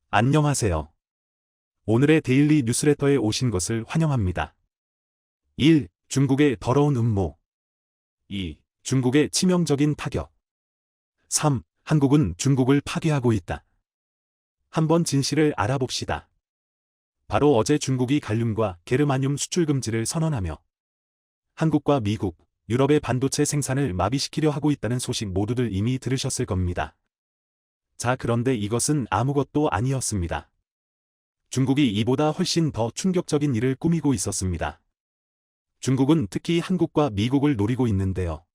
안녕하세요. 오늘의 데일리 뉴스레터에 오신 것을 환영합니다. 1. 중국의 더러운 음모. 2. 중국의 치명적인 타격. 3. 한국은 중국을 파괴하고 있다. 한번 진실을 알아봅시다. 바로 어제 중국이 갈륨과 게르마늄 수출 금지를 선언하며 한국과 미국, 유럽의 반도체 생산을 마비시키려 하고 있다는 소식 모두들 이미 들으셨을 겁니다. 자, 그런데 이것은 아무것도 아니었습니다. 중국이 이보다 훨씬 더 충격적인 일을 꾸미고 있었습니다. 중국은 특히 한국과 미국을 노리고 있는데요.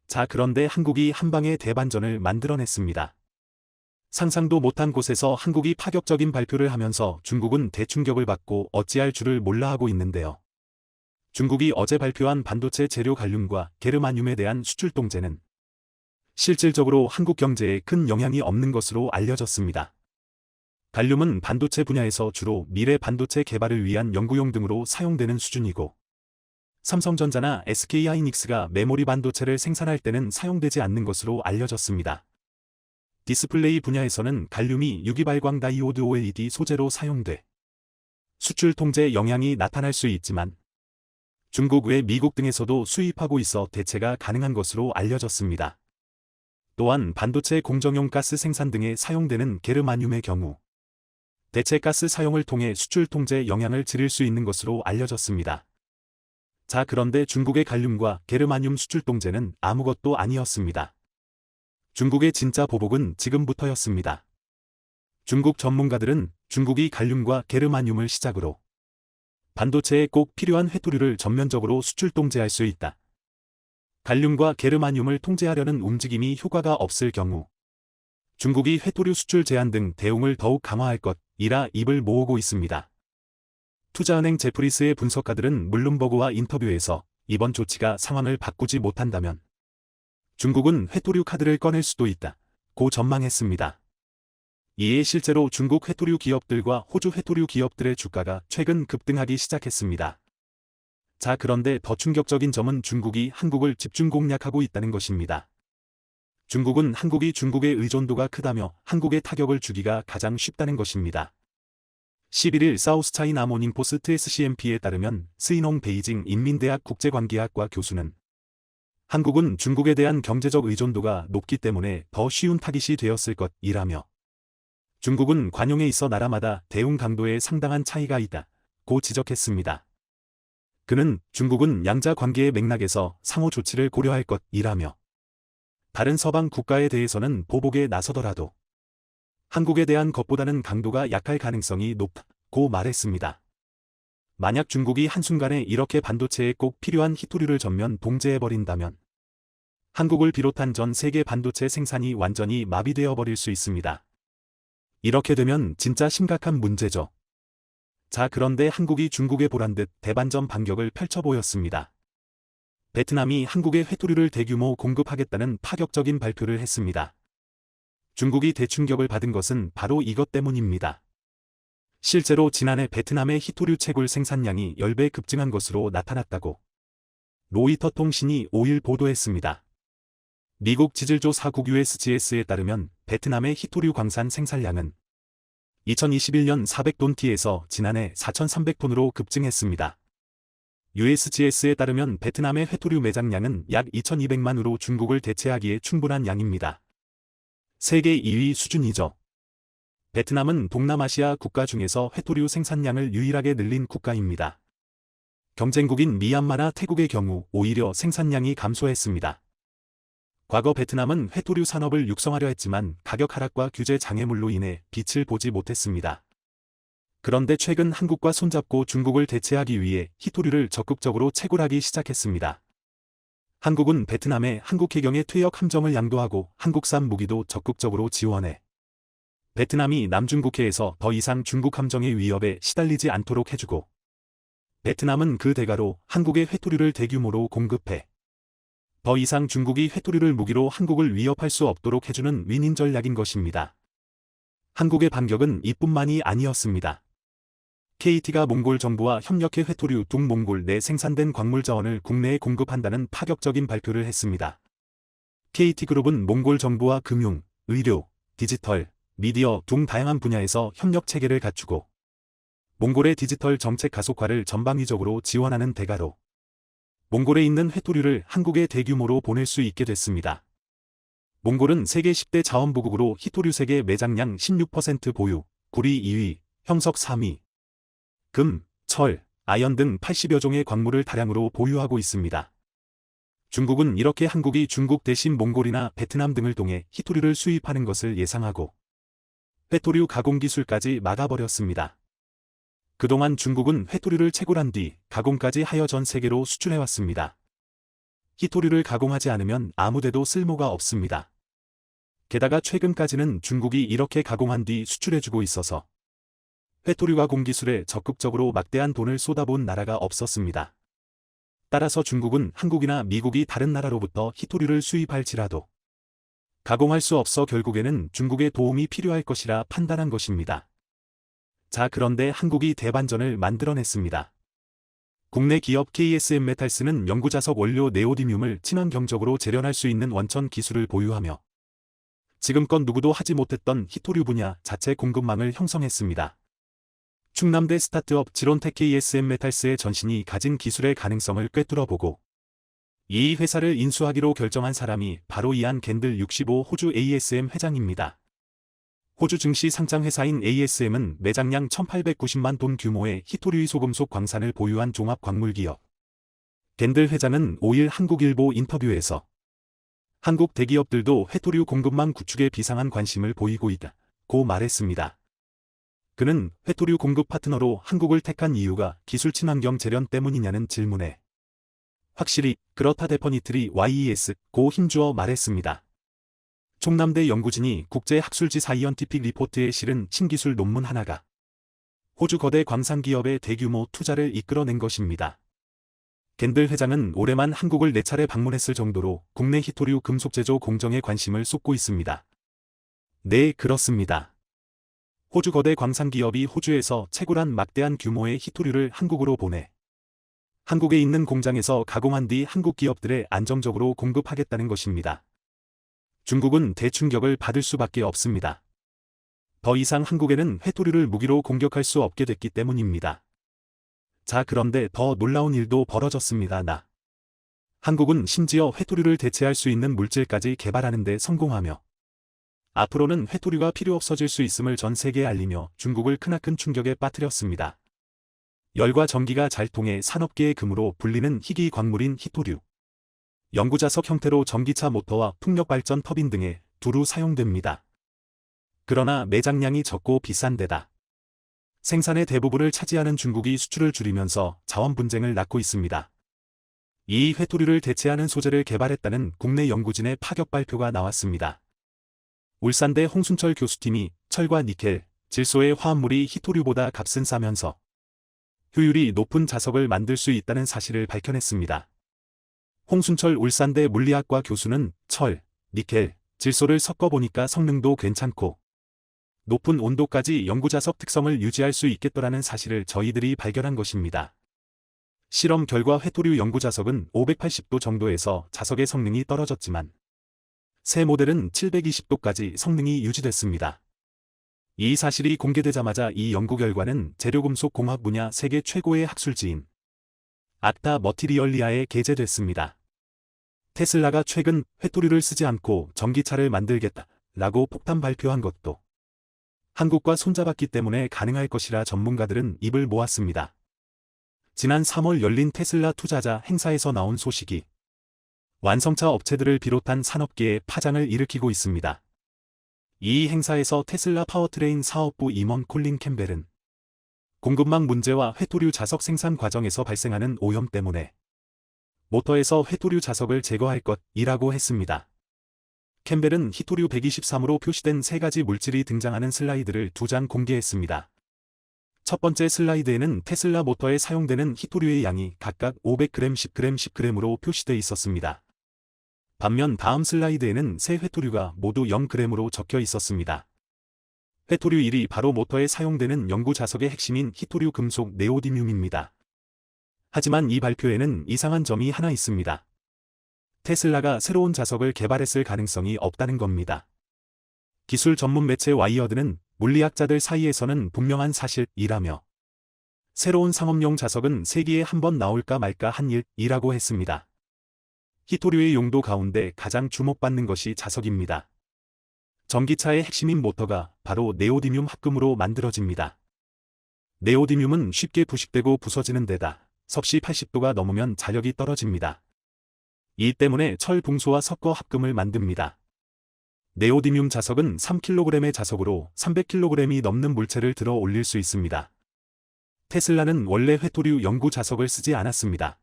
자, 그런데 한국이 한방에 대반전을 만들어냈습니다. 상상도 못한 곳에서 한국이 파격적인 발표를 하면서 중국은 대충격을 받고 어찌할 줄을 몰라 하고 있는데요. 중국이 어제 발표한 반도체 재료 갈륨과 게르마늄에 대한 수출 통제는 실질적으로 한국 경제에 큰 영향이 없는 것으로 알려졌습니다. 갈륨은 반도체 분야에서 주로 미래 반도체 개발을 위한 연구용 등으로 사용되는 수준이고, 삼성전자나 SK하이닉스가 메모리 반도체를 생산할 때는 사용되지 않는 것으로 알려졌습니다. 디스플레이 분야에서는 갈륨이 유기발광 다이오드 OLED 소재로 사용돼 수출 통제 영향이 나타날 수 있지만, 중국 외 미국 등에서도 수입하고 있어 대체가 가능한 것으로 알려졌습니다. 또한 반도체 공정용 가스 생산 등에 사용되는 게르마늄의 경우 대체 가스 사용을 통해 수출 통제 영향을 줄일 수 있는 것으로 알려졌습니다. 자, 그런데 중국의 갈륨과 게르마늄 수출 통제는 아무것도 아니었습니다. 중국의 진짜 보복은 지금부터였습니다. 중국 전문가들은 중국이 갈륨과 게르마늄을 시작으로 반도체에 꼭 필요한 회토류를 전면적으로 수출 통제할 수 있다. 갈륨과 게르마늄을 통제하려는 움직임이 효과가 없을 경우 중국이 회토류 수출 제한 등 대응을 더욱 강화할 것이라 입을 모으고 있습니다. 투자은행 제프리스의 분석가들은 블룸버그와 인터뷰에서 이번 조치가 상황을 바꾸지 못한다면 중국은 회토류 카드를 꺼낼 수도 있다고 전망했습니다. 이에 실제로 중국 회토류 기업들과 호주 회토류 기업들의 주가가 최근 급등하기 시작했습니다. 자, 그런데 더 충격적인 점은 중국이 한국을 집중 공략하고 있다는 것입니다. 중국은 한국이 중국의 의존도가 크다며 한국의 타격을 주기가 가장 쉽다는 것입니다. 11일 사우스차이나 모닝포스트 SCMP에 따르면 스이농 베이징 인민대학 국제관계학과 교수는 한국은 중국에 대한 경제적 의존도가 높기 때문에 더 쉬운 타깃이 되었을 것이라며 중국은 관용에 있어 나라마다 대응 강도에 상당한 차이가 있다고 지적했습니다. 그는 중국은 양자 관계의 맥락에서 상호 조치를 고려할 것이라며 다른 서방 국가에 대해서는 보복에 나서더라도 한국에 대한 것보다는 강도가 약할 가능성이 높다고 말했습니다. 만약 중국이 한순간에 이렇게 반도체에 꼭 필요한 희토류를 전면 봉제해버린다면 한국을 비롯한 전 세계 반도체 생산이 완전히 마비되어 버릴 수 있습니다. 이렇게 되면 진짜 심각한 문제죠. 자, 그런데 한국이 중국에 보란듯 대반전 반격을 펼쳐 보였습니다. 베트남이 한국에 회토류를 대규모 공급하겠다는 파격적인 발표를 했습니다. 중국이 대충격을 받은 것은 바로 이것 때문입니다. 실제로 지난해 베트남의 희토류 채굴 생산량이 10배 급증한 것으로 나타났다고 로이터 통신이 5일 보도했습니다. 미국 지질조 사국 USGS에 따르면 베트남의 희토류 광산 생산량은 2021년 400톤티에서 지난해 4,300톤으로 급증했습니다. USGS에 따르면 베트남의 회토류 매장량은 약 2,200만으로 중국을 대체하기에 충분한 양입니다. 세계 2위 수준이죠. 베트남은 동남아시아 국가 중에서 회토류 생산량을 유일하게 늘린 국가입니다. 경쟁국인 미얀마나 태국의 경우 오히려 생산량이 감소했습니다. 과거 베트남은 회토류 산업을 육성하려 했지만 가격 하락과 규제 장애물로 인해 빛을 보지 못했습니다. 그런데 최근 한국과 손잡고 중국을 대체하기 위해 희토류를 적극적으로 채굴하기 시작했습니다. 한국은 베트남에 한국 해경의 퇴역 함정을 양도하고 한국산 무기도 적극적으로 지원해 베트남이 남중국해에서 더 이상 중국 함정의 위협에 시달리지 않도록 해주고, 베트남은 그 대가로 한국의 회토류를 대규모로 공급해 더 이상 중국이 회토류를 무기로 한국을 위협할 수 없도록 해주는 윈윈 전략인 것입니다. 한국의 반격은 이뿐만이 아니었습니다. KT가 몽골 정부와 협력해 회토류 동몽골 내 생산된 광물 자원을 국내에 공급한다는 파격적인 발표를 했습니다. KT그룹은 몽골 정부와 금융, 의료, 디지털, 미디어 등 다양한 분야에서 협력 체계를 갖추고 몽골의 디지털 정책 가속화를 전방위적으로 지원하는 대가로 몽골에 있는 회토류를 한국에 대규모로 보낼 수 있게 됐습니다. 몽골은 세계 10대 자원보국으로 희토류 세계 매장량 16% 보유, 구리 2위, 형석 3위, 금, 철, 아연 등 80여 종의 광물을 다량으로 보유하고 있습니다. 중국은 이렇게 한국이 중국 대신 몽골이나 베트남 등을 통해 희토류를 수입하는 것을 예상하고 회토류 가공 기술까지 막아버렸습니다. 그동안 중국은 회토류를 채굴한 뒤 가공까지 하여 전 세계로 수출해왔습니다. 희토류를 가공하지 않으면 아무데도 쓸모가 없습니다. 게다가 최근까지는 중국이 이렇게 가공한 뒤 수출해주고 있어서 회토류 가공 기술에 적극적으로 막대한 돈을 쏟아본 나라가 없었습니다. 따라서 중국은 한국이나 미국이 다른 나라로부터 희토류를 수입할지라도 가공할 수 없어 결국에는 중국의 도움이 필요할 것이라 판단한 것입니다. 자, 그런데 한국이 대반전을 만들어냈습니다. 국내 기업 KSM 메탈스는 영구자석 원료 네오디뮴을 친환경적으로 재련할 수 있는 원천 기술을 보유하며 지금껏 누구도 하지 못했던 희토류 분야 자체 공급망을 형성했습니다. 충남대 스타트업 지론텍 KSM 메탈스의 전신이 가진 기술의 가능성을 꿰뚫어보고 이 회사를 인수하기로 결정한 사람이 바로 이안 겐들 65 호주 ASM 회장입니다. 호주 증시 상장 회사인 ASM은 매장량 1890만 톤 규모의 희토류의 소금속 광산을 보유한 종합 광물기업. 겐들 회장은 5일 한국일보 인터뷰에서 한국 대기업들도 회토류 공급망 구축에 비상한 관심을 보이고 있다고 말했습니다. 그는 회토류 공급 파트너로 한국을 택한 이유가 기술 친환경 재련 때문이냐는 질문에 확실히 그렇다 데퍼니트리 YES고 힘주어 말했습니다. 충남대 연구진이 국제학술지 사이언티픽 리포트에 실은 신기술 논문 하나가 호주 거대 광산기업의 대규모 투자를 이끌어낸 것입니다. 겐들 회장은 올해만 한국을 4차례 방문했을 정도로 국내 희토류 금속 제조 공정에 관심을 쏟고 있습니다. 네, 그렇습니다. 호주 거대 광산기업이 호주에서 채굴한 막대한 규모의 희토류를 한국으로 보내 한국에 있는 공장에서 가공한 뒤 한국 기업들에 안정적으로 공급하겠다는 것입니다. 중국은 대충격을 받을 수밖에 없습니다. 더 이상 한국에는 회토류를 무기로 공격할 수 없게 됐기 때문입니다. 자, 그런데 더 놀라운 일도 벌어졌습니다. 한국은 심지어 회토류를 대체할 수 있는 물질까지 개발하는 데 성공하며 앞으로는 회토류가 필요 없어질 수 있음을 전 세계에 알리며 중국을 크나큰 충격에 빠뜨렸습니다. 열과 전기가 잘 통해 산업계의 금으로 불리는 희귀 광물인 희토류. 영구자석 형태로 전기차 모터와 풍력발전 터빈 등에 두루 사용됩니다. 그러나 매장량이 적고 비싼 데다 생산의 대부분을 차지하는 중국이 수출을 줄이면서 자원 분쟁을 낳고 있습니다. 이 회토류를 대체하는 소재를 개발했다는 국내 연구진의 파격 발표가 나왔습니다. 울산대 홍순철 교수팀이 철과 니켈, 질소의 화합물이 희토류보다 값은 싸면서 효율이 높은 자석을 만들 수 있다는 사실을 밝혀냈습니다. 홍순철 울산대 물리학과 교수는 철, 니켈, 질소를 섞어보니까 성능도 괜찮고 높은 온도까지 영구자석 특성을 유지할 수 있겠더라는 사실을 저희들이 발견한 것입니다. 실험 결과 회토류 영구자석은 580도 정도에서 자석의 성능이 떨어졌지만 새 모델은 720도까지 성능이 유지됐습니다. 이 사실이 공개되자마자 이 연구 결과는 재료금속 공학 분야 세계 최고의 학술지인 악타 머티리얼리아에 게재됐습니다. 테슬라가 최근 회토류를 쓰지 않고 전기차를 만들겠다라고 폭탄 발표한 것도 한국과 손잡았기 때문에 가능할 것이라 전문가들은 입을 모았습니다. 지난 3월 열린 테슬라 투자자 행사에서 나온 소식이 완성차 업체들을 비롯한 산업계에 파장을 일으키고 있습니다. 이 행사에서 테슬라 파워트레인 사업부 임원 콜린 캠벨은 공급망 문제와 회토류 자석 생산 과정에서 발생하는 오염 때문에 모터에서 회토류 자석을 제거할 것이라고 했습니다. 캠벨은 희토류 123으로 표시된 3가지 물질이 등장하는 슬라이드를 2장 공개했습니다. 첫 번째 슬라이드에는 테슬라 모터에 사용되는 희토류의 양이 각각 500g, 10g, 10g으로 표시돼 있었습니다. 반면 다음 슬라이드에는 세 회토류가 모두 0g으로 적혀 있었습니다. 회토류 1이 바로 모터에 사용되는 영구 자석의 핵심인 희토류 금속 네오디뮴입니다. 하지만 이 발표에는 이상한 점이 하나 있습니다. 테슬라가 새로운 자석을 개발했을 가능성이 없다는 겁니다. 기술 전문 매체 와이어드는 물리학자들 사이에서는 분명한 사실이라며 새로운 상업용 자석은 세기에 한 번 나올까 말까 한 일이라고 했습니다. 히토류의 용도 가운데 가장 주목받는 것이 자석입니다. 전기차의 핵심인 모터가 바로 네오디뮴 합금으로 만들어집니다. 네오디뮴은 쉽게 부식되고 부서지는 데다 섭씨 80도가 넘으면 자력이 떨어집니다. 이 때문에 철 붕소와 섞어 합금을 만듭니다. 네오디뮴 자석은 3kg의 자석으로 300kg이 넘는 물체를 들어 올릴 수 있습니다. 테슬라는 원래 회토류 연구 자석을 쓰지 않았습니다.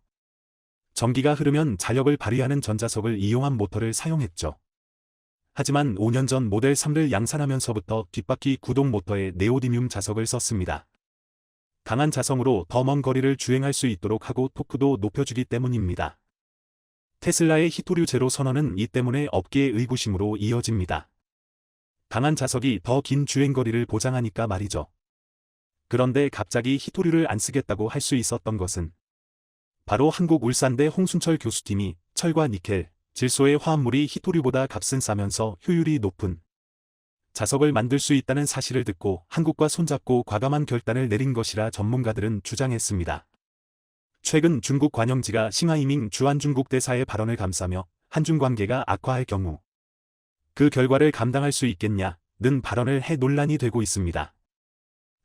전기가 흐르면 자력을 발휘하는 전자석을 이용한 모터를 사용했죠. 하지만 5년 전 모델 3를 양산하면서부터 뒷바퀴 구동 모터에 네오디뮴 자석을 썼습니다. 강한 자성으로 더 먼 거리를 주행할 수 있도록 하고 토크도 높여주기 때문입니다. 테슬라의 히토류 제로 선언은 이 때문에 업계의 의구심으로 이어집니다. 강한 자석이 더 긴 주행거리를 보장하니까 말이죠. 그런데 갑자기 히토류를 안 쓰겠다고 할 수 있었던 것은 바로 한국울산대 홍순철 교수팀이 철과 니켈, 질소의 화합물이 히토류보다 값은 싸면서 효율이 높은 자석을 만들 수 있다는 사실을 듣고 한국과 손잡고 과감한 결단을 내린 것이라 전문가들은 주장했습니다. 최근 중국 관영지가 싱하이밍 주한중국 대사의 발언을 감싸며 한중 관계가 악화할 경우 그 결과를 감당할 수 있겠냐는 발언을 해 논란이 되고 있습니다.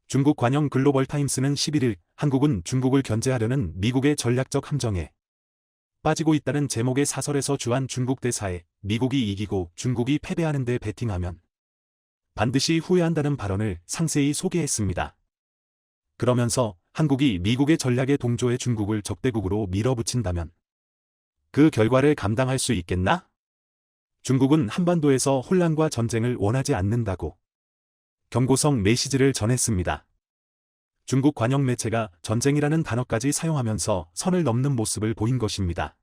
중국 관영 글로벌 타임스는 11일 한국은 중국을 견제하려는 미국의 전략적 함정에 빠지고 있다는 제목의 사설에서 주한 중국 대사에 미국이 이기고 중국이 패배하는 데 베팅하면 반드시 후회한다는 발언을 상세히 소개했습니다. 그러면서 한국이 미국의 전략에 동조해 중국을 적대국으로 밀어붙인다면 그 결과를 감당할 수 있겠나? 중국은 한반도에서 혼란과 전쟁을 원하지 않는다고 경고성 메시지를 전했습니다. 중국 관영 매체가 전쟁이라는 단어까지 사용하면서 선을 넘는 모습을 보인 것입니다.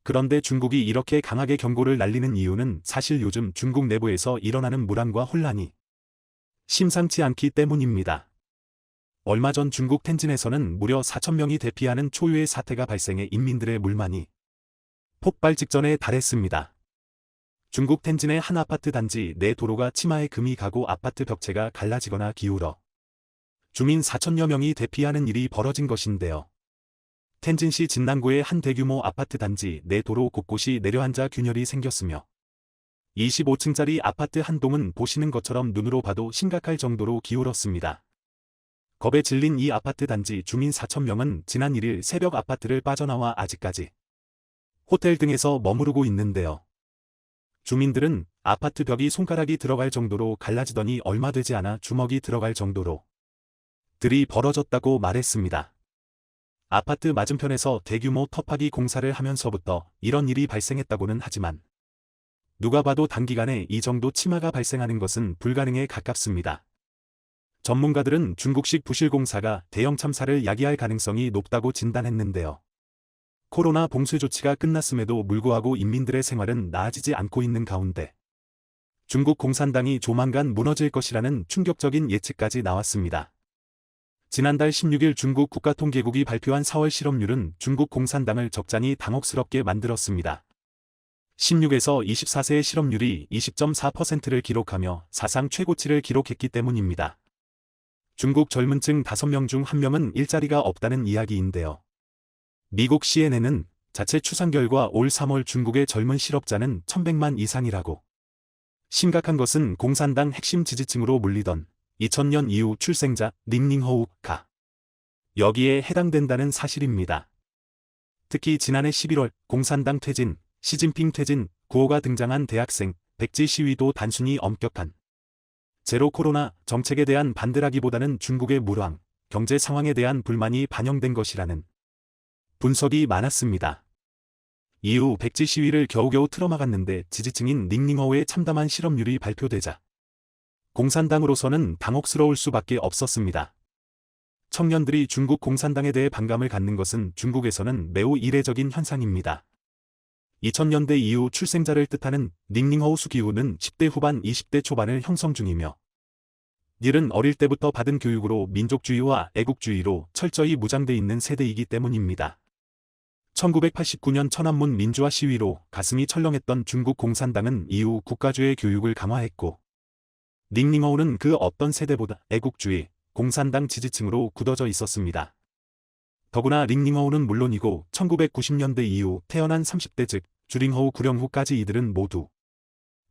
그런데 중국이 이렇게 강하게 경고를 날리는 이유는 사실 요즘 중국 내부에서 일어나는 불안과 혼란이 심상치 않기 때문입니다. 얼마 전 중국 텐진에서는 무려 4,000명이 대피하는 초유의 사태가 발생해 인민들의 물만이 폭발 직전에 달했습니다. 중국 텐진의 한 아파트 단지 내 도로가 치마에 금이 가고 아파트 벽체가 갈라지거나 기울어 주민 4,000여 명이 대피하는 일이 벌어진 것인데요. 텐진시 진난구의 한 대규모 아파트 단지 내 도로 곳곳이 내려앉아 균열이 생겼으며 25층짜리 아파트 한 동은 보시는 것처럼 눈으로 봐도 심각할 정도로 기울었습니다. 겁에 질린 이 아파트 단지 주민 4,000명은 지난 1일 새벽 아파트를 빠져나와 아직까지 호텔 등에서 머무르고 있는데요. 주민들은 아파트 벽이 손가락이 들어갈 정도로 갈라지더니 얼마 되지 않아 주먹이 들어갈 정도로 들이 벌어졌다고 말했습니다. 아파트 맞은편에서 대규모 터파기 공사를 하면서부터 이런 일이 발생했다고는 하지만 누가 봐도 단기간에 이 정도 치마가 발생하는 것은 불가능에 가깝습니다. 전문가들은 중국식 부실공사가 대형 참사를 야기할 가능성이 높다고 진단했는데요. 코로나 봉쇄 조치가 끝났음에도 불구하고 인민들의 생활은 나아지지 않고 있는 가운데 중국 공산당이 조만간 무너질 것이라는 충격적인 예측까지 나왔습니다. 지난달 16일 중국 국가통계국이 발표한 4월 실업률은 중국 공산당을 적잖이 당혹스럽게 만들었습니다. 16에서 24세의 실업률이 20.4%를 기록하며 사상 최고치를 기록했기 때문입니다. 중국 젊은층 5명 중 1명은 일자리가 없다는 이야기인데요. 미국 CNN은 자체 추산 결과 올 3월 중국의 젊은 실업자는 1,100만 이상이라고. 심각한 것은 공산당 핵심 지지층으로 물리던 2000년 이후 출생자 닝닝호우가 여기에 해당된다는 사실입니다. 특히 지난해 11월 공산당 퇴진, 시진핑 퇴진 구호가 등장한 대학생 백지 시위도 단순히 엄격한 제로 코로나 정책에 대한 반대라기보다는 중국의 물황, 경제 상황에 대한 불만이 반영된 것이라는 분석이 많았습니다. 이후 백지 시위를 겨우겨우 틀어막았는데 지지층인 닝닝호우의 참담한 실업률이 발표되자 공산당으로서는 당혹스러울 수밖에 없었습니다. 청년들이 중국 공산당에 대해 반감을 갖는 것은 중국에서는 매우 이례적인 현상입니다. 2000년대 이후 출생자를 뜻하는 닝닝호우 수기후는 10대 후반 20대 초반을 형성 중이며 이는 어릴 때부터 받은 교육으로 민족주의와 애국주의로 철저히 무장돼 있는 세대이기 때문입니다. 1989년 천안문 민주화 시위로 가슴이 철렁했던 중국 공산당은 이후 국가주의 교육을 강화했고 링링어우는 그 어떤 세대보다 애국주의, 공산당 지지층으로 굳어져 있었습니다. 더구나 링링어우는 물론이고 1990년대 이후 태어난 30대 즉 주링허우 구령후까지 이들은 모두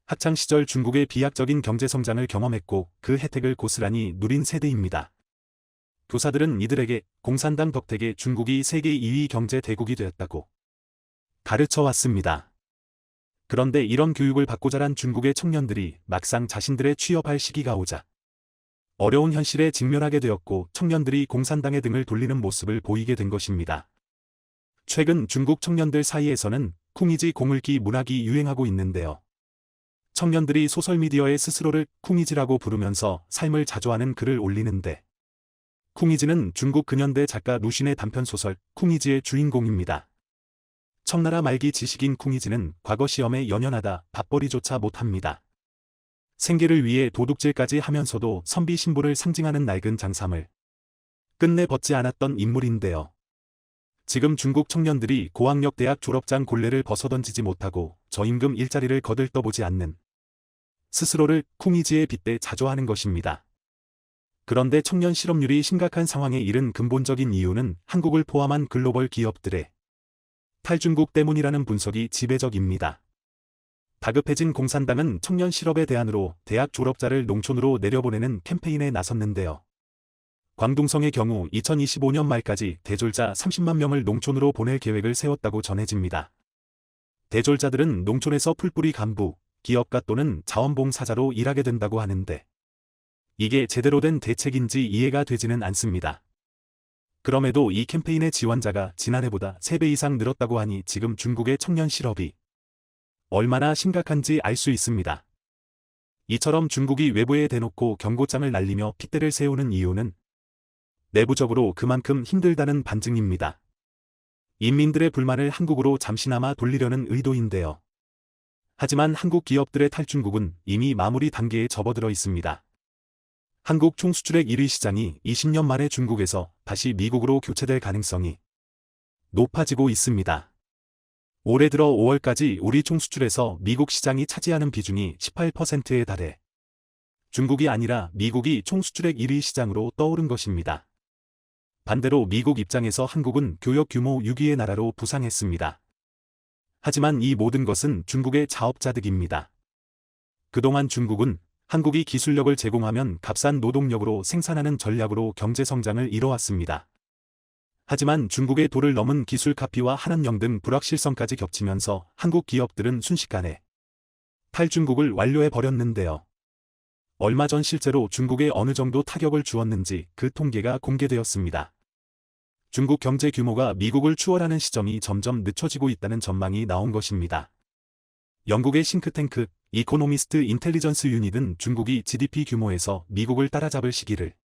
학창시절 중국의 비약적인 경제성장을 경험했고 그 혜택을 고스란히 누린 세대입니다. 교사들은 이들에게 공산당 덕택에 중국이 세계 2위 경제 대국이 되었다고 가르쳐 왔습니다. 그런데 이런 교육을 받고 자란 중국의 청년들이 막상 자신들의 취업할 시기가 오자 어려운 현실에 직면하게 되었고 청년들이 공산당의 등을 돌리는 모습을 보이게 된 것입니다. 최근 중국 청년들 사이에서는 쿵이지 공을기 문학이 유행하고 있는데요. 청년들이 소설미디어에 스스로를 쿵이지라고 부르면서 삶을 자조하는 글을 올리는데 쿵이지는 중국 근현대 작가 루신의 단편소설 쿵이지의 주인공입니다. 청나라 말기 지식인 쿵이지는 과거 시험에 연연하다 밥벌이조차 못합니다. 생계를 위해 도둑질까지 하면서도 선비 신분을 상징하는 낡은 장삼을 끝내 벗지 않았던 인물인데요. 지금 중국 청년들이 고학력 대학 졸업장 골레를 벗어던지지 못하고 저임금 일자리를 거들떠보지 않는 스스로를 쿵이지에 빗대 자조하는 것입니다. 그런데 청년 실업률이 심각한 상황에 이른 근본적인 이유는 한국을 포함한 글로벌 기업들의 탈중국 때문이라는 분석이 지배적입니다. 다급해진 공산당은 청년 실업의 대안으로 대학 졸업자를 농촌으로 내려보내는 캠페인에 나섰는데요. 광둥성의 경우 2025년 말까지 대졸자 30만 명을 농촌으로 보낼 계획을 세웠다고 전해집니다. 대졸자들은 농촌에서 풀뿌리 간부, 기업가 또는 자원봉사자로 일하게 된다고 하는데 이게 제대로 된 대책인지 이해가 되지는 않습니다. 그럼에도 이 캠페인의 지원자가 지난해보다 3배 이상 늘었다고 하니 지금 중국의 청년 실업이 얼마나 심각한지 알 수 있습니다. 이처럼 중국이 외부에 대놓고 경고장을 날리며 핏대를 세우는 이유는 내부적으로 그만큼 힘들다는 반증입니다. 인민들의 불만을 한국으로 잠시나마 돌리려는 의도인데요. 하지만 한국 기업들의 탈중국은 이미 마무리 단계에 접어들어 있습니다. 한국 총수출액 1위 시장이 20년 만에 중국에서 다시 미국으로 교체될 가능성이 높아지고 있습니다. 올해 들어 5월까지 우리 총수출에서 미국 시장이 차지하는 비중이 18%에 달해 중국이 아니라 미국이 총수출액 1위 시장으로 떠오른 것입니다. 반대로 미국 입장에서 한국은 교역 규모 6위의 나라로 부상했습니다. 하지만 이 모든 것은 중국의 자업자득입니다. 그동안 중국은 한국이 기술력을 제공하면 값싼 노동력으로 생산하는 전략으로 경제성장을 이뤄왔습니다. 하지만 중국의 도를 넘은 기술 카피와 한한령 등 불확실성까지 겹치면서 한국 기업들은 순식간에 탈중국을 완료해버렸는데요. 얼마 전 실제로 중국에 어느 정도 타격을 주었는지 그 통계가 공개되었습니다. 중국 경제 규모가 미국을 추월하는 시점이 점점 늦춰지고 있다는 전망이 나온 것입니다. 영국의 싱크탱크 이코노미스트 인텔리전스 유닛은 중국이 GDP 규모에서 미국을 따라잡을 시기를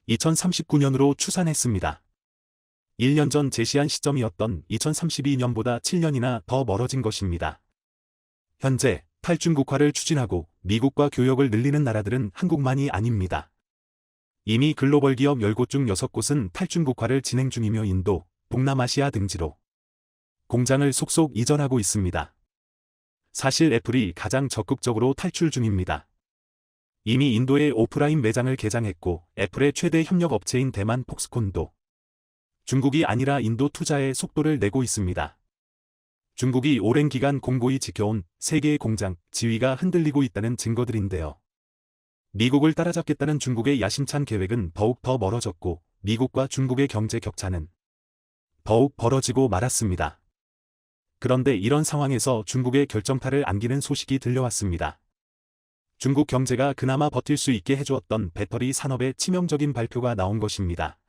2039년으로 추산했습니다. 1년 전 제시한 시점이었던 2032년보다 7년이나 더 멀어진 것입니다. 현재 탈중국화를 추진하고 미국과 교역을 늘리는 나라들은 한국만이 아닙니다. 이미 글로벌 기업 10곳 중 6곳은 탈중국화를 진행 중이며 인도, 동남아시아 등지로 공장을 속속 이전하고 있습니다. 사실 애플이 가장 적극적으로 탈출 중입니다. 이미 인도에 오프라인 매장을 개장했고 애플의 최대 협력 업체인 대만 폭스콘도 중국이 아니라 인도 투자에 속도를 내고 있습니다. 중국이 오랜 기간 공고히 지켜온 세계의 공장, 지위가 흔들리고 있다는 증거들인데요. 미국을 따라잡겠다는 중국의 야심찬 계획은 더욱 더 멀어졌고 미국과 중국의 경제 격차는 더욱 벌어지고 말았습니다. 그런데 이런 상황에서 중국의 결정타를 안기는 소식이 들려왔습니다. 중국 경제가 그나마 버틸 수 있게 해주었던 배터리 산업의 치명적인 발표가 나온 것입니다.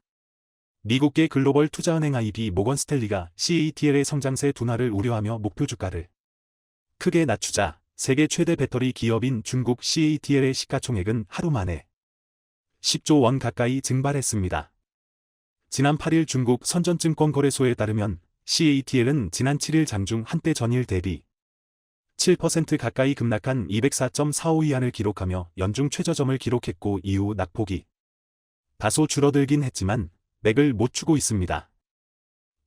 미국계 글로벌 투자은행 IB 모건 스탠리가 CATL의 성장세 둔화를 우려하며 목표 주가를 크게 낮추자 세계 최대 배터리 기업인 중국 CATL의 시가총액은 하루 만에 10조 원 가까이 증발했습니다. 지난 8일 중국 선전증권거래소에 따르면 CATL은 지난 7일 장중 한때 전일 대비 7% 가까이 급락한 204.45위안을 기록하며 연중 최저점을 기록했고 이후 낙폭이 다소 줄어들긴 했지만 맥을 못 추고 있습니다.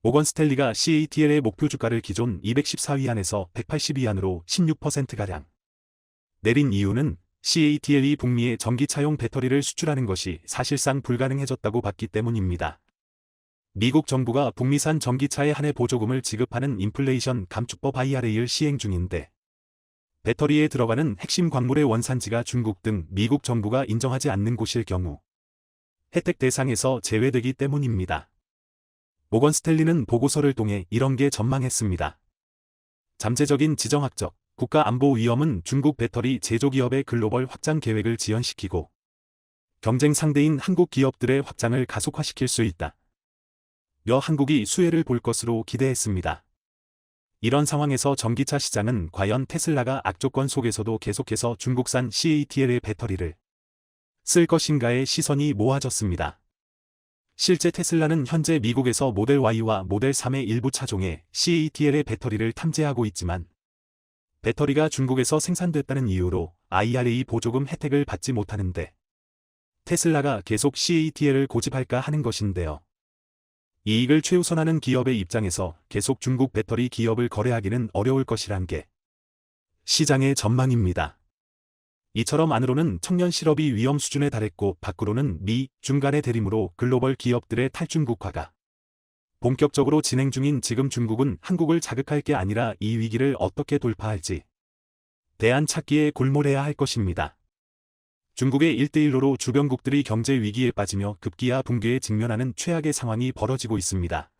모건 스탠리가 CATL의 목표 주가를 기존 214위안에서 180위안으로 16%가량 내린 이유는 CATL이 북미에 전기차용 배터리를 수출하는 것이 사실상 불가능해졌다고 봤기 때문입니다. 미국 정부가 북미산 전기차에 한해 보조금을 지급하는 인플레이션 감축법 IRA를 시행 중인데 배터리에 들어가는 핵심 광물의 원산지가 중국 등 미국 정부가 인정하지 않는 곳일 경우 혜택 대상에서 제외되기 때문입니다. 모건 스탠리는 보고서를 통해 이런 게 전망했습니다. 잠재적인 지정학적 국가 안보 위험은 중국 배터리 제조기업의 글로벌 확장 계획을 지연시키고 경쟁 상대인 한국 기업들의 확장을 가속화시킬 수 있다. 며 한국이 수혜를 볼 것으로 기대했습니다. 이런 상황에서 전기차 시장은 과연 테슬라가 악조건 속에서도 계속해서 중국산 CATL의 배터리를 쓸 것인가에 시선이 모아졌습니다. 실제 테슬라는 현재 미국에서 모델 Y와 모델 3의 일부 차종에 CATL의 배터리를 탐지하고 있지만 배터리가 중국에서 생산됐다는 이유로 IRA 보조금 혜택을 받지 못하는데 테슬라가 계속 CATL을 고집할까 하는 것인데요. 이익을 최우선하는 기업의 입장에서 계속 중국 배터리 기업을 거래하기는 어려울 것이란 게 시장의 전망입니다. 이처럼 안으로는 청년 실업이 위험 수준에 달했고 밖으로는 미, 중 간의 대립으로 글로벌 기업들의 탈중국화가 본격적으로 진행 중인 지금 중국은 한국을 자극할 게 아니라 이 위기를 어떻게 돌파할지 대안 찾기에 골몰해야 할 것입니다. 중국의 1대1로 주변국들이 경제 위기에 빠지며 급기야 붕괴에 직면하는 최악의 상황이 벌어지고 있습니다.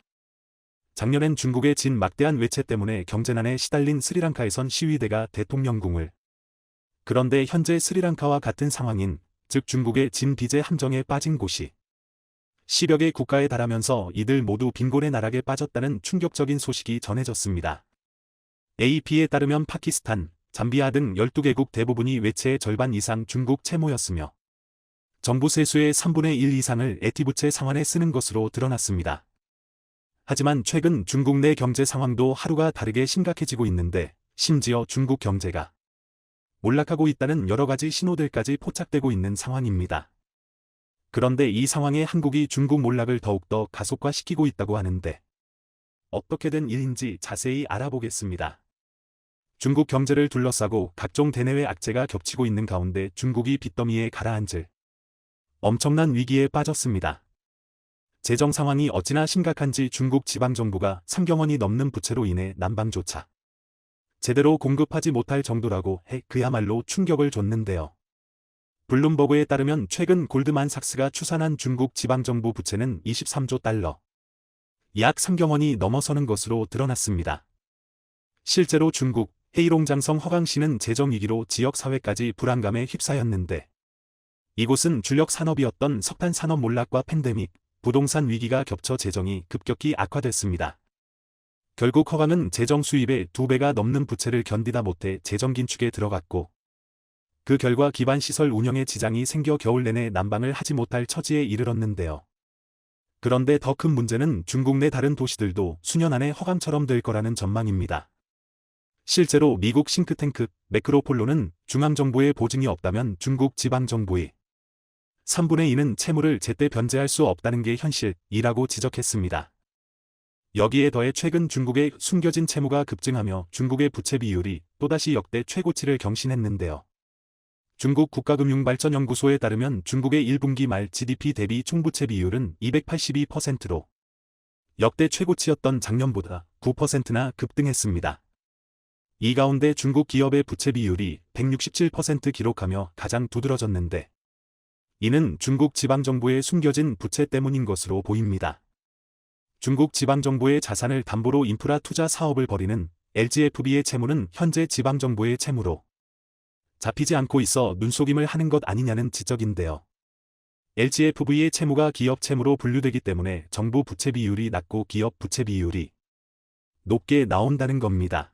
작년엔 중국의 진 막대한 외채 때문에 경제난에 시달린 스리랑카에선 시위대가 대통령궁을 그런데 현재 스리랑카와 같은 상황인 즉 중국의 진 빚의 함정에 빠진 곳이 10여 개 국가에 달하면서 이들 모두 빈곤의 나락에 빠졌다는 충격적인 소식이 전해졌습니다. AP에 따르면 파키스탄, 잠비아 등 12개국 대부분이 외채의 절반 이상 중국 채무였으며 정부 세수의 3분의 1 이상을 액티브채 상환에 쓰는 것으로 드러났습니다. 하지만 최근 중국 내 경제 상황도 하루가 다르게 심각해지고 있는데 심지어 중국 경제가 몰락하고 있다는 여러 가지 신호들까지 포착되고 있는 상황입니다. 그런데 이 상황에 한국이 중국 몰락을 더욱더 가속화시키고 있다고 하는데 어떻게 된 일인지 자세히 알아보겠습니다. 중국 경제를 둘러싸고 각종 대내외 악재가 겹치고 있는 가운데 중국이 빚더미에 가라앉을 엄청난 위기에 빠졌습니다. 재정 상황이 어찌나 심각한지 중국 지방정부가 3경 원이 넘는 부채로 인해 난방조차 제대로 공급하지 못할 정도라고 해 그야말로 충격을 줬는데요. 블룸버그에 따르면 최근 골드만삭스가 추산한 중국 지방정부 부채는 23조 달러, 약 3경 원이 넘어서는 것으로 드러났습니다. 실제로 중국 헤이롱장성 허강시는 재정위기로 지역사회까지 불안감에 휩싸였는데 이곳은 주력 산업이었던 석탄 산업 몰락과 팬데믹, 부동산 위기가 겹쳐 재정이 급격히 악화됐습니다. 결국 허강은 재정 수입의 2배가 넘는 부채를 견디다 못해 재정 긴축에 들어갔고 그 결과 기반시설 운영에 지장이 생겨 겨울 내내 난방을 하지 못할 처지에 이르렀는데요. 그런데 더 큰 문제는 중국 내 다른 도시들도 수년 안에 허강처럼 될 거라는 전망입니다. 실제로 미국 싱크탱크 매크로폴로는 중앙정부의 보증이 없다면 중국 지방정부의 3분의 2는 채무를 제때 변제할 수 없다는 게 현실이라고 지적했습니다. 여기에 더해 최근 중국의 숨겨진 채무가 급증하며 중국의 부채 비율이 또다시 역대 최고치를 경신했는데요. 중국 국가금융발전연구소에 따르면 중국의 1분기 말 GDP 대비 총부채 비율은 282%로 역대 최고치였던 작년보다 9%나 급등했습니다. 이 가운데 중국 기업의 부채 비율이 167% 기록하며 가장 두드러졌는데 이는 중국 지방정부의 숨겨진 부채 때문인 것으로 보입니다. 중국 지방정부의 자산을 담보로 인프라 투자 사업을 벌이는 LGFB의 채무는 현재 지방정부의 채무로 잡히지 않고 있어 눈속임을 하는 것 아니냐는 지적인데요. LGFV의 채무가 기업 채무로 분류되기 때문에 정부 부채 비율이 낮고 기업 부채 비율이 높게 나온다는 겁니다.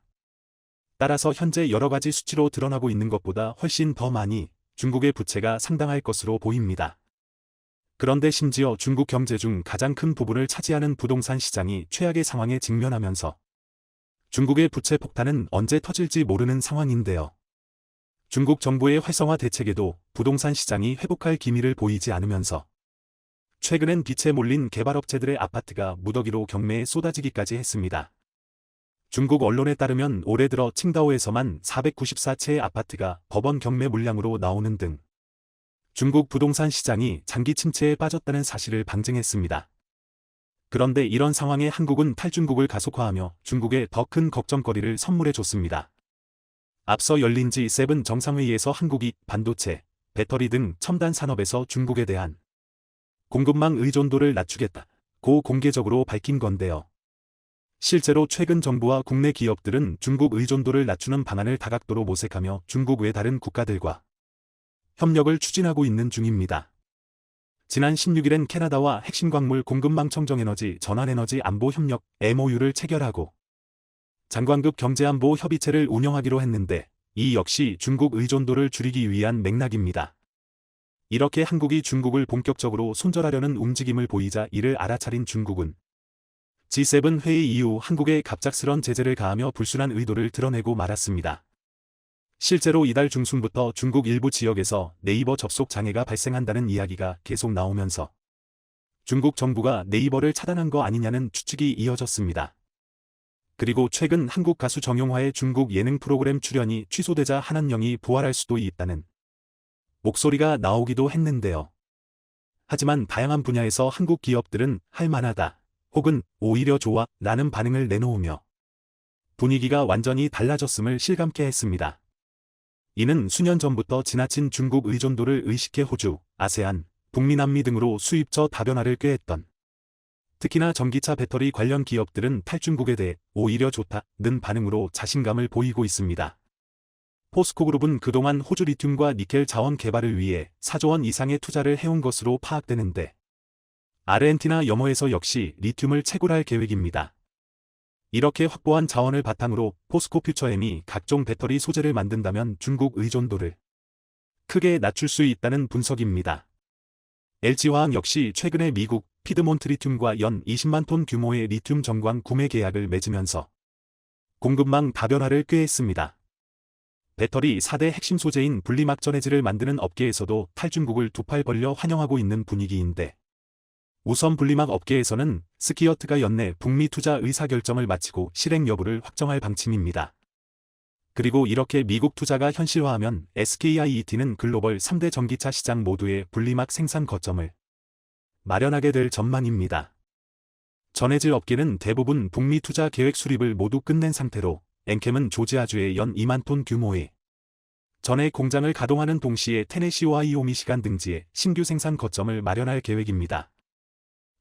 따라서 현재 여러 가지 수치로 드러나고 있는 것보다 훨씬 더 많이 중국의 부채가 상당할 것으로 보입니다. 그런데 심지어 중국 경제 중 가장 큰 부분을 차지하는 부동산 시장이 최악의 상황에 직면하면서 중국의 부채 폭탄은 언제 터질지 모르는 상황인데요. 중국 정부의 활성화 대책에도 부동산 시장이 회복할 기미를 보이지 않으면서 최근엔 빚에 몰린 개발업체들의 아파트가 무더기로 경매에 쏟아지기까지 했습니다. 중국 언론에 따르면 올해 들어 칭다오에서만 494채의 아파트가 법원 경매 물량으로 나오는 등 중국 부동산 시장이 장기 침체에 빠졌다는 사실을 방증했습니다. 그런데 이런 상황에 한국은 탈중국을 가속화하며 중국에 더 큰 걱정거리를 선물해줬습니다. 앞서 열린 G7 정상회의에서 한국이 반도체, 배터리 등 첨단 산업에서 중국에 대한 공급망 의존도를 낮추겠다고 공개적으로 밝힌 건데요. 실제로 최근 정부와 국내 기업들은 중국 의존도를 낮추는 방안을 다각도로 모색하며 중국 외 다른 국가들과 협력을 추진하고 있는 중입니다. 지난 16일엔 캐나다와 핵심 광물 공급망 청정에너지 전환에너지 안보 협력 MOU를 체결하고 장관급 경제안보 협의체를 운영하기로 했는데 이 역시 중국 의존도를 줄이기 위한 맥락입니다. 이렇게 한국이 중국을 본격적으로 손절하려는 움직임을 보이자 이를 알아차린 중국은 G7 회의 이후 한국에 갑작스런 제재를 가하며 불순한 의도를 드러내고 말았습니다. 실제로 이달 중순부터 중국 일부 지역에서 네이버 접속 장애가 발생한다는 이야기가 계속 나오면서 중국 정부가 네이버를 차단한 거 아니냐는 추측이 이어졌습니다. 그리고 최근 한국 가수 정용화의 중국 예능 프로그램 출연이 취소되자 한한령이 부활할 수도 있다는 목소리가 나오기도 했는데요. 하지만 다양한 분야에서 한국 기업들은 할 만하다, 혹은 오히려 좋아 라는 반응을 내놓으며 분위기가 완전히 달라졌음을 실감케 했습니다. 이는 수년 전부터 지나친 중국 의존도를 의식해 호주, 아세안, 북미 남미 등으로 수입처 다변화를 꾀했던 특히나 전기차 배터리 관련 기업들은 탈중국에 대해 오히려 좋다는 반응으로 자신감을 보이고 있습니다. 포스코그룹은 그동안 호주 리튬과 니켈 자원 개발을 위해 4조 원 이상의 투자를 해온 것으로 파악되는데 아르헨티나 염호에서 역시 리튬을 채굴할 계획입니다. 이렇게 확보한 자원을 바탕으로 포스코 퓨처엠이 각종 배터리 소재를 만든다면 중국 의존도를 크게 낮출 수 있다는 분석입니다. LG화학 역시 최근에 미국 피드몬트 리튬과 연 20만 톤 규모의 리튬 정광 구매 계약을 맺으면서 공급망 다변화를 꾀했습니다. 배터리 4대 핵심 소재인 분리막 전해질을 만드는 업계에서도 탈중국을 두 팔 벌려 환영하고 있는 분위기인데 우선 분리막 업계에서는 스키어트가 연내 북미 투자 의사결정을 마치고 실행 여부를 확정할 방침입니다. 그리고 이렇게 미국 투자가 현실화하면 SKIET는 글로벌 3대 전기차 시장 모두의 분리막 생산 거점을 마련하게 될 전망입니다. 전해질 업계는 대부분 북미 투자 계획 수립을 모두 끝낸 상태로 엔캠은 조지아주에 연 2만 톤 규모의 전해 공장을 가동하는 동시에 테네시와 이오 미시간 등지에 신규 생산 거점을 마련할 계획입니다.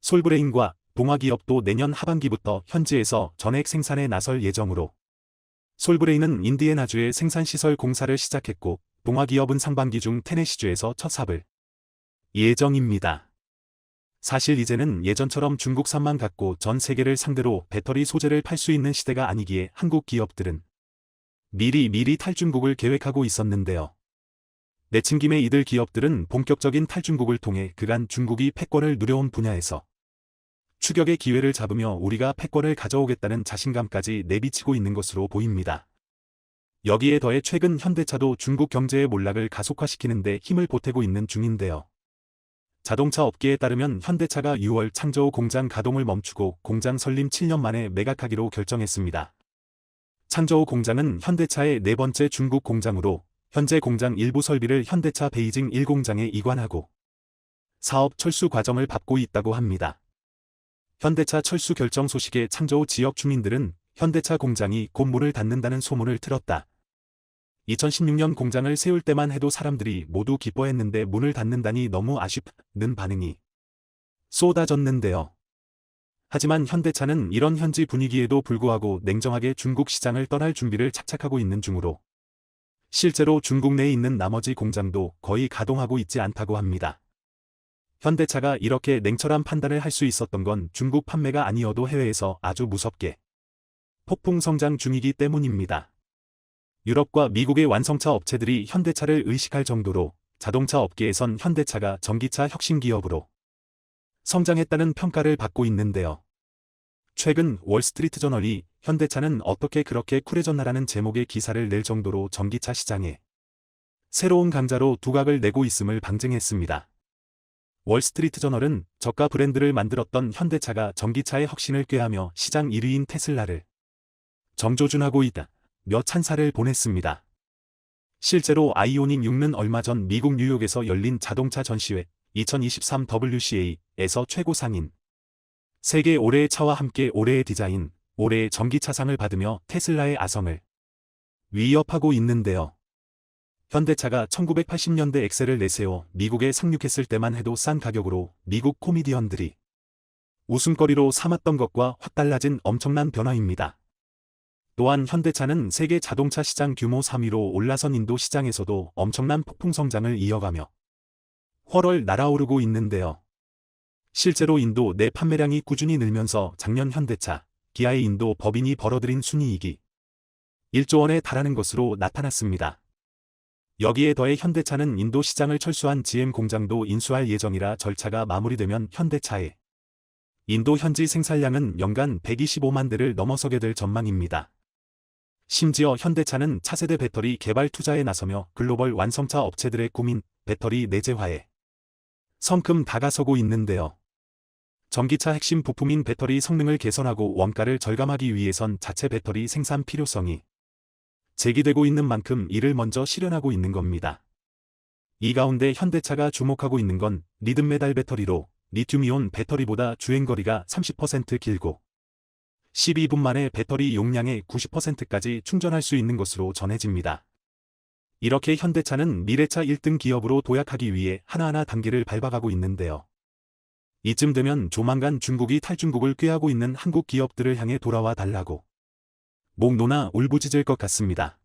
솔브레인과 동화기업도 내년 하반기부터 현지에서 전액 생산에 나설 예정으로 솔브레인은 인디애나주에 생산시설 공사를 시작했고 동화기업은 상반기 중 테네시주에서 첫 삽을 예정입니다. 사실 이제는 예전처럼 중국산만 갖고 전 세계를 상대로 배터리 소재를 팔 수 있는 시대가 아니기에 한국 기업들은 미리 탈중국을 계획하고 있었는데요. 내친 김에 이들 기업들은 본격적인 탈중국을 통해 그간 중국이 패권을 누려온 분야에서 추격의 기회를 잡으며 우리가 패권을 가져오겠다는 자신감까지 내비치고 있는 것으로 보입니다. 여기에 더해 최근 현대차도 중국 경제의 몰락을 가속화시키는 데 힘을 보태고 있는 중인데요. 자동차 업계에 따르면 현대차가 6월 창저우 공장 가동을 멈추고 공장 설립 7년 만에 매각하기로 결정했습니다. 창저우 공장은 현대차의 네 번째 중국 공장으로 현재 공장 일부 설비를 현대차 베이징 1공장에 이관하고 사업 철수 과정을 밟고 있다고 합니다. 현대차 철수 결정 소식에 창저우 지역 주민들은 현대차 공장이 곧 문을 닫는다는 소문을 틀었다. 2016년 공장을 세울 때만 해도 사람들이 모두 기뻐했는데 문을 닫는다니 너무 아쉽다는 반응이 쏟아졌는데요. 하지만 현대차는 이런 현지 분위기에도 불구하고 냉정하게 중국 시장을 떠날 준비를 착착하고 있는 중으로 실제로 중국 내에 있는 나머지 공장도 거의 가동하고 있지 않다고 합니다. 현대차가 이렇게 냉철한 판단을 할 수 있었던 건 중국 판매가 아니어도 해외에서 아주 무섭게 폭풍 성장 중이기 때문입니다. 유럽과 미국의 완성차 업체들이 현대차를 의식할 정도로 자동차 업계에선 현대차가 전기차 혁신 기업으로 성장했다는 평가를 받고 있는데요. 최근 월스트리트 저널이 현대차는 어떻게 그렇게 쿨해졌나라는 제목의 기사를 낼 정도로 전기차 시장에 새로운 강자로 두각을 내고 있음을 방증했습니다. 월스트리트 저널은 저가 브랜드를 만들었던 현대차가 전기차의 혁신을 꾀하며 시장 1위인 테슬라를 정조준하고 있다. 며 찬사를 보냈습니다. 실제로 아이오닉 6는 얼마 전 미국 뉴욕에서 열린 자동차 전시회 2023 WCA에서 최고상인 세계 올해의 차와 함께 올해의 디자인, 올해의 전기차상을 받으며 테슬라의 아성을 위협하고 있는데요. 현대차가 1980년대 엑셀을 내세워 미국에 상륙했을 때만 해도 싼 가격으로 미국 코미디언들이 웃음거리로 삼았던 것과 확 달라진 엄청난 변화입니다. 또한 현대차는 세계 자동차 시장 규모 3위로 올라선 인도 시장에서도 엄청난 폭풍 성장을 이어가며 훨훨 날아오르고 있는데요. 실제로 인도 내 판매량이 꾸준히 늘면서 작년 현대차, 기아의 인도 법인이 벌어들인 순이익이 1조 원에 달하는 것으로 나타났습니다. 여기에 더해 현대차는 인도 시장을 철수한 GM 공장도 인수할 예정이라 절차가 마무리되면 현대차의 인도 현지 생산량은 연간 125만 대를 넘어서게 될 전망입니다. 심지어 현대차는 차세대 배터리 개발 투자에 나서며 글로벌 완성차 업체들의 꿈인 배터리 내재화에 성큼 다가서고 있는데요. 전기차 핵심 부품인 배터리 성능을 개선하고 원가를 절감하기 위해선 자체 배터리 생산 필요성이 제기되고 있는 만큼 이를 먼저 실현하고 있는 겁니다. 이 가운데 현대차가 주목하고 있는 건 리튬메달 배터리로 리튬이온 배터리보다 주행거리가 30% 길고 12분 만에 배터리 용량의 90%까지 충전할 수 있는 것으로 전해집니다. 이렇게 현대차는 미래차 1등 기업으로 도약하기 위해 하나하나 단계를 밟아가고 있는데요. 이쯤 되면 조만간 중국이 탈중국을 꾀하고 있는 한국 기업들을 향해 돌아와 달라고 목 놓아 울부짖을 것 같습니다.